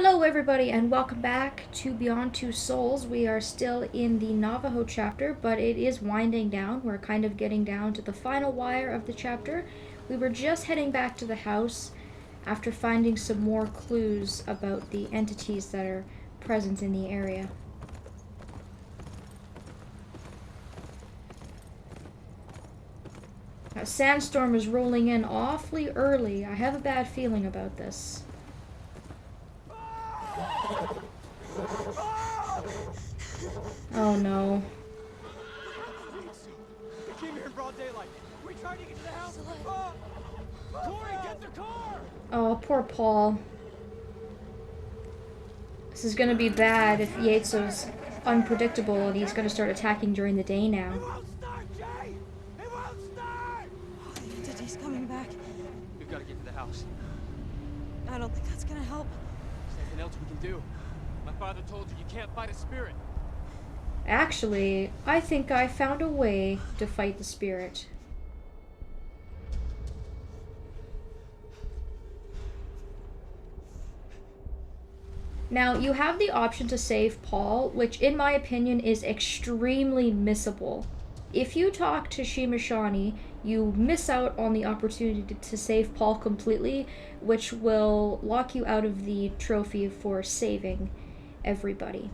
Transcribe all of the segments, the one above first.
Hello everybody and welcome back to Beyond Two Souls. We are still in the Navajo chapter, but it is winding down. We're kind of getting down to the final wire of the chapter. We were just heading back to the house after finding some more clues about the entities that are present in the area. A sandstorm is rolling in awfully early. I have a bad feeling about this. Oh no. We came here in broad daylight. We tried to get to the house. Corey, get the car! Oh, poor Paul. This is gonna be bad if Yates is unpredictable and he's gonna start attacking during the day It now. won't start, Jay! It won't start! The entity's coming back. We've got to get to the house. I don't think that's gonna help. There's nothing else we can do. My father told you can't fight a spirit. Actually, I think I found a way to fight the spirit. Now, you have the option to save Paul, which in my opinion is extremely missable. If you talk to Shimashani, you miss out on the opportunity to save Paul completely, which will lock you out of the trophy for saving everybody.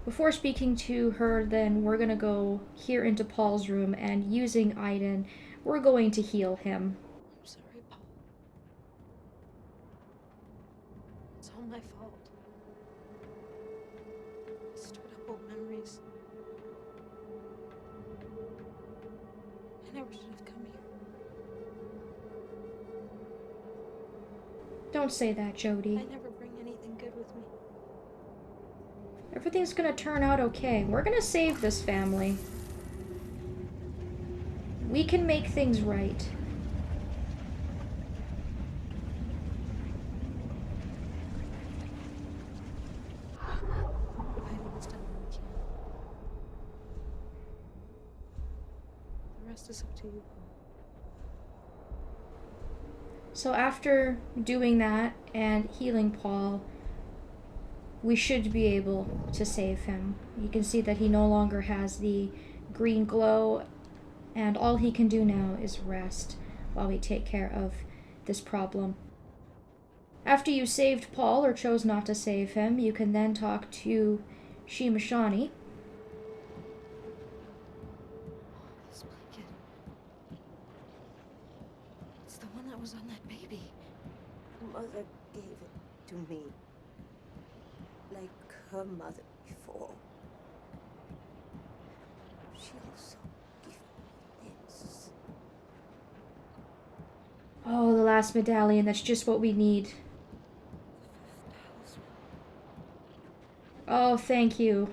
Before speaking to her, then we're gonna go here into Paul's room, and using Aiden, we're going to heal him. I'm sorry, Paul. It's all my fault. I stirred up old memories. I never should have come here. Don't say that, Jodie. I never bring anything good with me. Everything's gonna turn out okay. We're gonna save this family. We can make things right. I've done what we can. The rest is up to you, Paul. So after doing that and healing Paul, we should be able to save him. You can see that he no longer has the green glow, and all he can do now is rest while we take care of this problem. After you saved Paul, or chose not to save him, you can then talk to Shimashani. This blanket. It's the one that was on that baby. Mother gave it to me, like her mother before. She also gave me this. Oh, the last medallion. That's just what we need. Oh, thank you.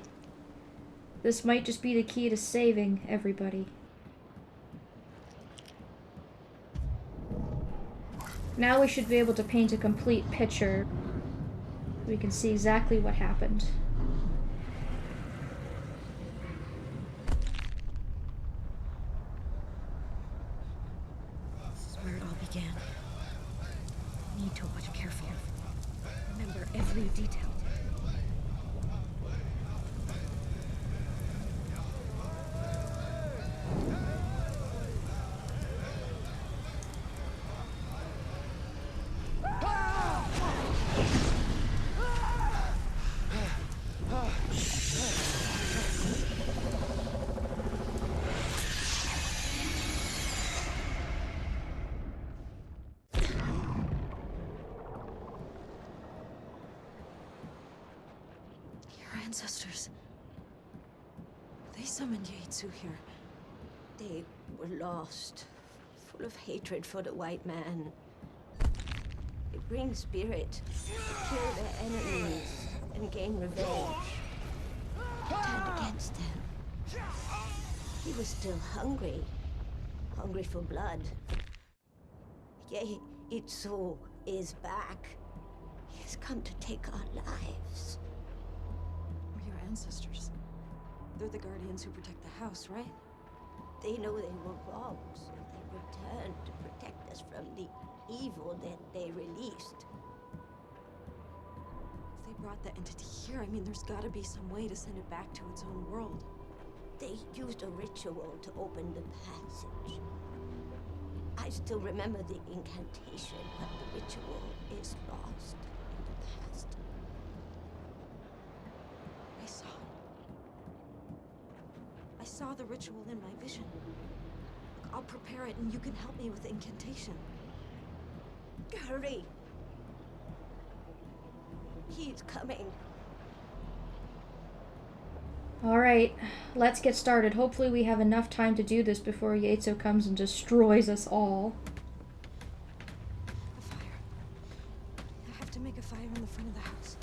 This might just be the key to saving everybody. Now we should be able to paint a complete picture. We can see exactly what happened. This is where it all began. I need to watch carefully. Remember every detail. Your ancestors. They summoned Yaitsu here. They were lost, full of hatred for the white man. They bring spirit to kill their enemies and gain revenge. He turned against them. He was still hungry for blood. Yaitsu is back. He has come to take our lives. We're your ancestors. They're the guardians who protect the house, right? They know they were wrong, so they returned to protect us from the evil that they released. brought the entity here, I mean, there's gotta be some way to send it back to its own world. They used a ritual to open the passage. I still remember the incantation, but the ritual is lost in the past. I saw the ritual in my vision. Look, I'll prepare it and you can help me with the incantation. Hurry! He's coming. Alright, let's get started. Hopefully we have enough time to do this before Yaitso comes and destroys us all. A fire. I have to make a fire in the front of the house.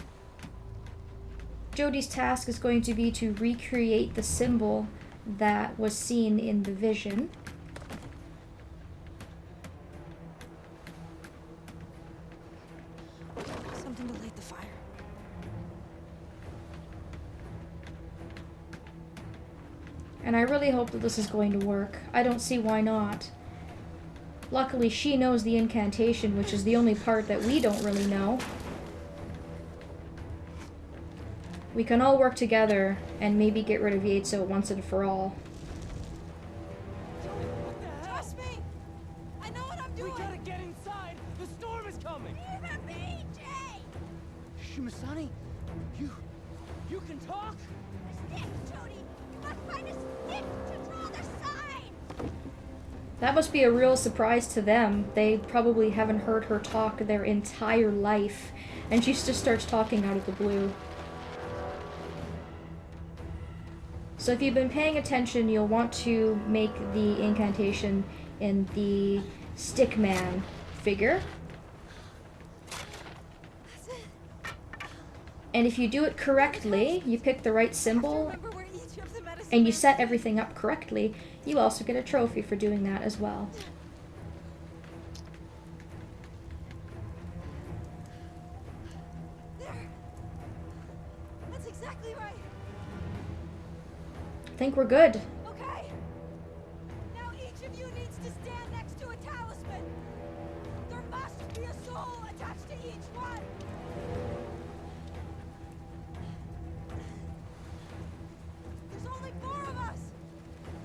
Jodie's task is going to be to recreate the symbol that was seen in the vision. Something to light the fire. And I really hope that this is going to work. I don't see why not. Luckily, she knows the incantation, which is the only part that we don't really know. We can all work together and maybe get rid of Yaitso once and for all. What the hell? Trust me! I know what I'm doing! We gotta get inside! The storm is coming! Even me, Jay! Shimasani, you can talk? A stick, Jodie! You must find a stick to draw the sign! That must be a real surprise to them. They probably haven't heard her talk their entire life, and she just starts talking out of the blue. So if you've been paying attention, you'll want to make the incantation in the stickman figure. That's it. And if you do it correctly, you pick the right symbol, Remember where each of the medicine and you men set sit? everything up correctly, you also get a trophy for doing that as well. There. That's exactly right. I think we're good. Okay. Now each of you needs to stand next to a talisman. There must be a soul attached to each one. There's only 4 of us.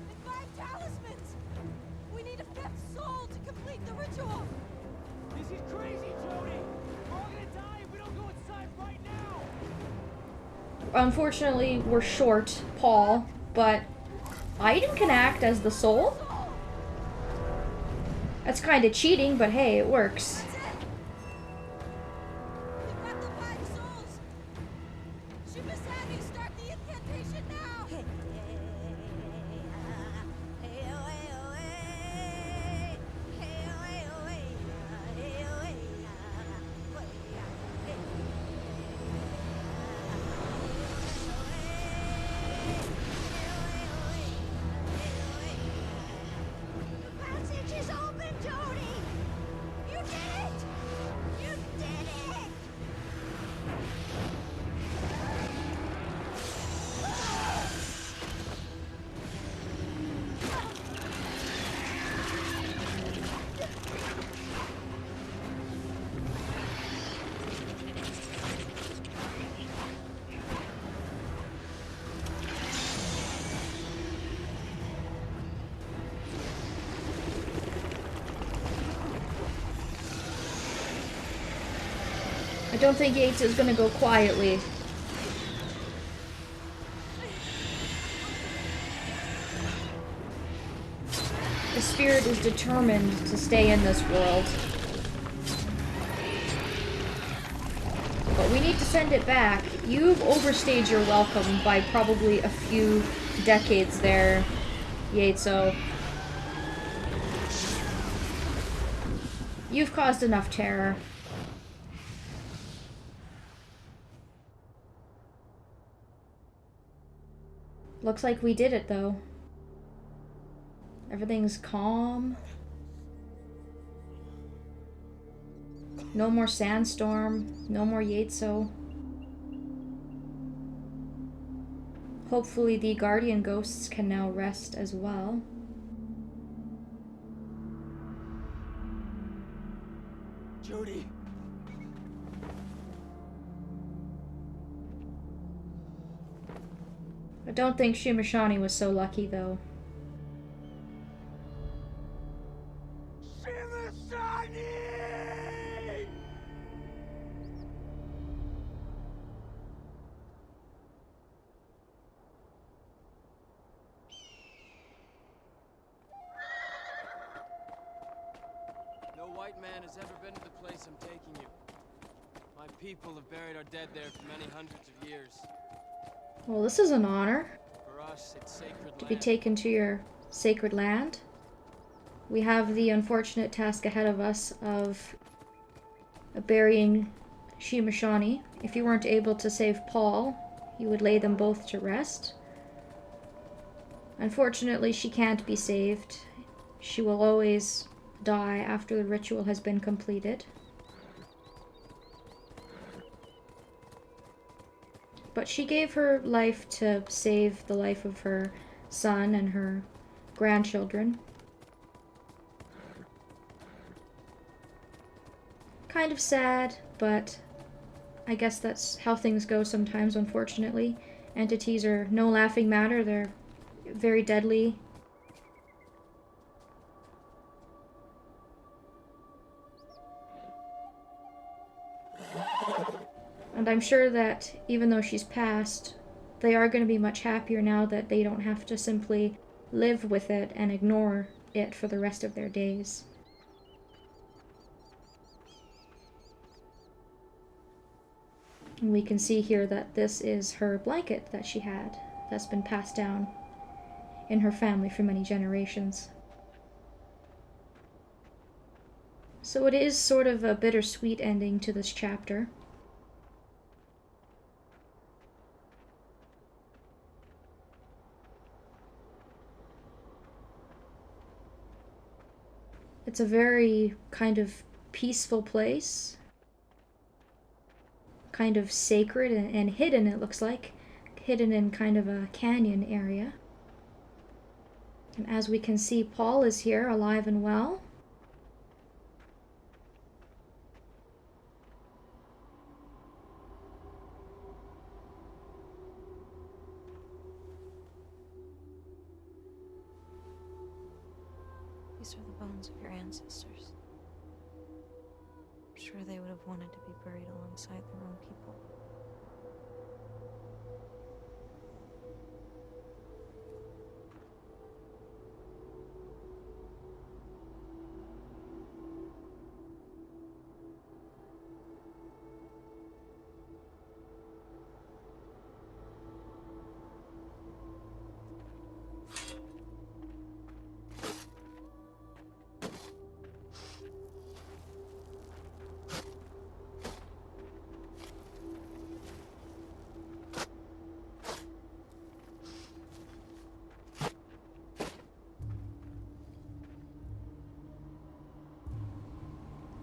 And 5 talismans. We need a 5th soul to complete the ritual. This is crazy, Jodie! We're all gonna die if we don't go inside right now! Unfortunately, we're short Paul, but Aiden can act as the soul. That's kind of cheating, but hey, it works. That's it. We've got the 5 souls. Shimasani, start the incantation now. The passage is open, Jodie. You did it. You did it. I don't think Yates is gonna go quietly. The spirit is determined to stay in this world. But we need to send it back. You've overstayed your welcome by probably a few decades there, Yaitso. You've caused enough terror. Looks like we did it, though. Everything's calm. No more sandstorm. No more Yaitso. Hopefully the guardian ghosts can now rest as well. Jodie! don't think Shimashani was so lucky, though. No white man has ever been to the place I'm taking you. My people have buried our dead there for many hundreds of years. Well, this is an honor. For us, it's sacred To be land. taken to your sacred land. We have the unfortunate task ahead of us of burying Shimashani. If you weren't able to save Paul, you would lay them both to rest. Unfortunately, she can't be saved. She will always die after the ritual has been completed. But she gave her life to save the life of her son and her grandchildren. Kind of sad, but I guess that's how things go sometimes, unfortunately. Entities are no laughing matter. They're very deadly. And I'm sure that even though she's passed, they are going to be much happier now that they don't have to simply live with it and ignore it for the rest of their days. And we can see here that this is her blanket that she had, that's been passed down in her family for many generations. So it is sort of a bittersweet ending to this chapter. It's a very kind of peaceful place. Kind of sacred and hidden, it looks like. Hidden in kind of a canyon area. And as we can see, Paul is here, alive and well. These are the bones of your ancestors. I'm sure they would have wanted to be buried alongside their own people.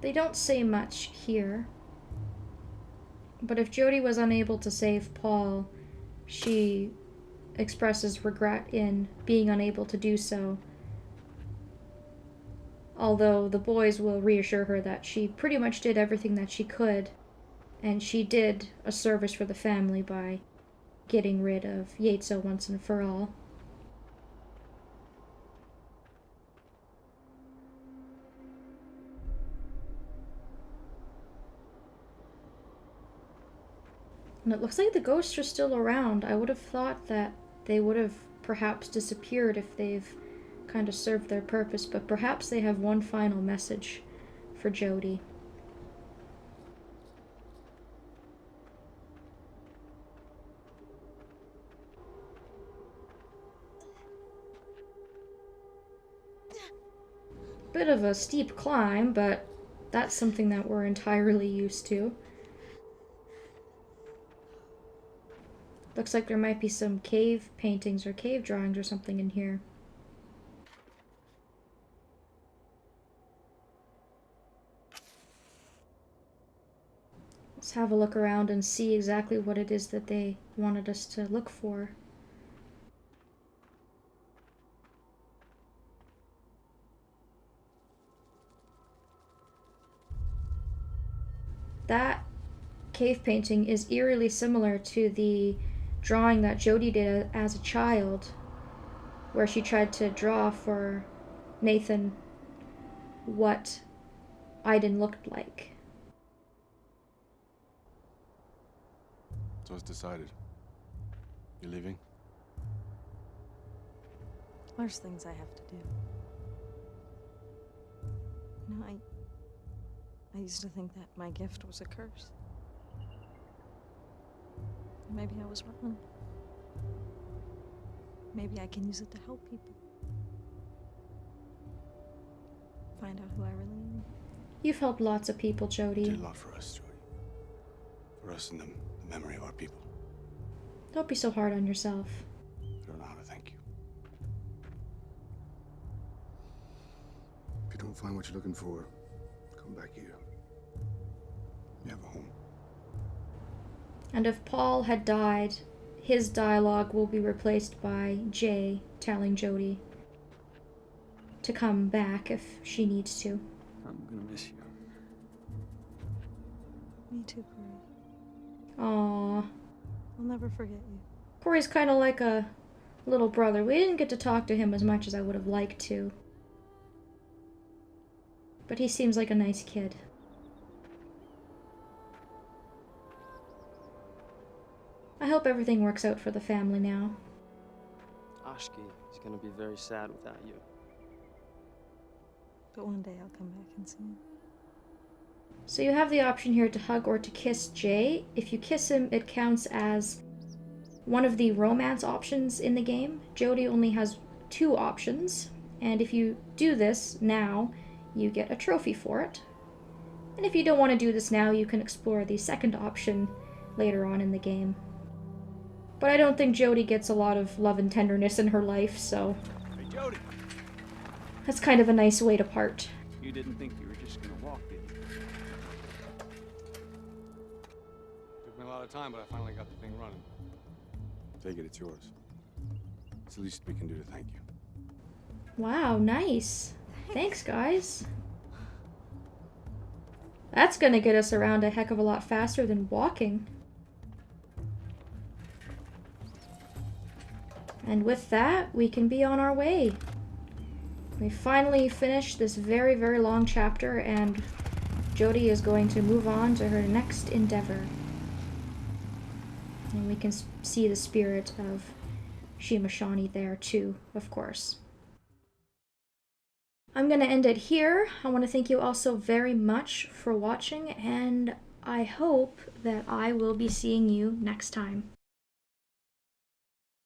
They don't say much here. But if Jodie was unable to save Paul, she expresses regret in being unable to do so. Although the boys will reassure her that she pretty much did everything that she could, and she did a service for the family by getting rid of Yaitso once and for all. And it looks like the ghosts are still around. I would have thought that they would have perhaps disappeared if they've kind of served their purpose, but perhaps they have one final message for Jodie. Bit of a steep climb, but that's something that we're entirely used to. Looks like there might be some cave paintings or cave drawings or something in here. Let's have a look around and see exactly what it is that they wanted us to look for. That cave painting is eerily similar to the drawing that Jodie did as a child, where she tried to draw for Nathan what Aiden looked like. So it's decided. You're leaving? There's things I have to do. You know, I used to think that my gift was a curse. Maybe I was wrong. Maybe I can use it to help people. Find out who I really am. You've helped lots of people, You Jodie. did a lot for us, Jodie. For us and the memory of our people. Don't be so hard on yourself. I don't know how to thank you. If you don't find what you're looking for, come back here. You have a home. And if Paul had died, his dialogue will be replaced by Jay telling Jodie to come back if she needs to. I'm gonna miss you. Me too, Corey. Aww. I'll never forget you. Corey's kind of like a little brother. We didn't get to talk to him as much as I would have liked to. But he seems like a nice kid. I hope everything works out for the family now. Ashki is gonna be very sad without you. But one day I'll come back and see him. So you have the option here to hug or to kiss Jay. If you kiss him, it counts as one of the romance options in the game. Jodie only has 2 options, and if you do this now, you get a trophy for it. And if you don't want to do this now, you can explore the second option later on in the game. But I don't think Jodie gets a lot of love and tenderness in her life, so Hey, Jodie! that's kind of a nice way to part. You didn't think you were just gonna walk, did you? Took me a lot of time, but I finally got the thing running. Take it, it's yours. It's the least we can do to thank you. Wow, nice. Thanks, guys. That's gonna get us around a heck of a lot faster than walking. And with that, we can be on our way. We finally finished this very, very long chapter, and Jodie is going to move on to her next endeavor. And we can see the spirit of Shimashani there too, of course. I'm going to end it here. I want to thank you all so very much for watching, and I hope that I will be seeing you next time.